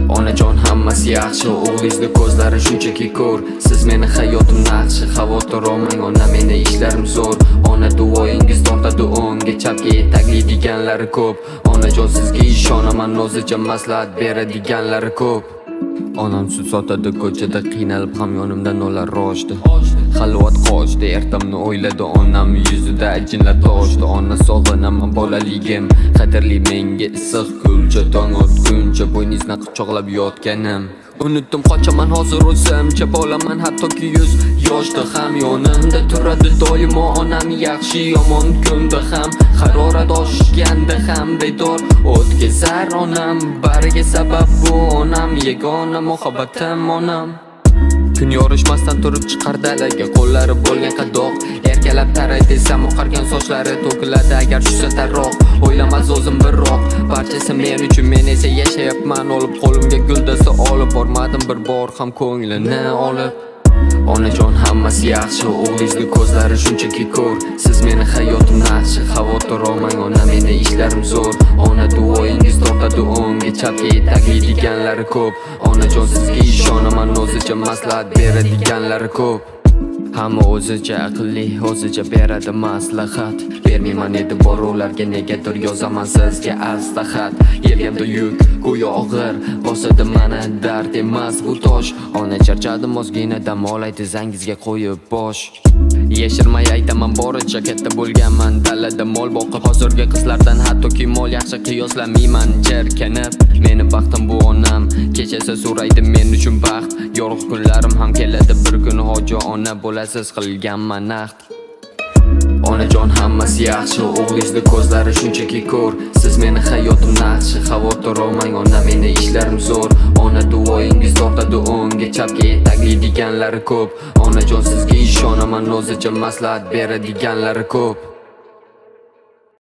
Onajon hammasi yaxshi, o'g'lingizni ko'zlari shunchaki ko'r. Siz meni hayotim naqshi, xavotir olmang ona, meni ishlarim zo'r. Ona duoyingiz tortadi o'ngga, chapga yetakli deganlari ko'p. Onajon sizga ishonaman, o'zicha maslahat beradiganlari ko'p. Onam sut sotadi ko'chada, qiynalib ham yonimdan ular roshdi. Xalvat qochdi, ertamni o'yladi onam, yuzida ajinlar toshdi. Ona sog'inaman bolaligim, qadrli menga issiq kulcha. Tong otguncha bo'yningizni quchoqlab yotganim. Unutdim qochaman hozir o'zimcha, bolaman hattoki 100 yoshda ham yonimda turadi doimo onam, yaxshi yomon kunda ham, harorat oshganda ham bedor o'tkazar onam. Bariga sabab bu onam, yagona muhabbatim onam. Kun yorishmasdan turib chiqar dalaga, qo'llari bo'lgan qadoq, erkalab taray desam oqargan sochlari to'kiladi agar tushsa tarroq. O'ylamas o'zim biroq, barchasi men uchun, men esa yashayapman olib. Qo'limga guldasta olib bormadim bir bor ham ko'nglini olib. Onajon hammasi yaxshi, o'g'lingizni ko'zlari shunchaki ko'r. Siz meni hayotim naqshi, xavotir olmang ona, meni ishlarim zo'r. Ona duoyingiz tortadi o'ngga, chapga yetakli deganlari ko'p. Onajon sizga ishonaman, o'zicha maslahat beradiganlari ko'p. Hamma o'zicha aqlli, o'zicha beradi maslahat. Bermayman e'tibor ularga, negadir yozaman sizga asta xat. Yelkamda yuk go'yo og'ir, bosadi mana dard emas bu tosh. Ona charchadim, ozgina dam olay tizangizga qo'yib bosh. Yashirmay aytaman, boricha katta bo'lganman, dalada mol boqib. Hozirgi qizlardan hattoki mol yaxshi qiyoslamayman. Jirkanib meni baxtim bu onam, kechasi so'raydi men uchun baxt. Yorug' kunlarim ham keladi bir kun, hoji ona bo'lasiz qilganman naqd. Onajon hammasi yaxshi, o'g'lingizni ko'zlari shunchaki ko'r. Siz meni hayotim naqshi, xavotir olmang ona, meni ishlarim zo'r. Ona duoyingiz tortadi o'ngga, chapga yetakli deganlari ko'p. Onajon sizga ishonaman, o'zicha maslahat beradiganlari ko'p.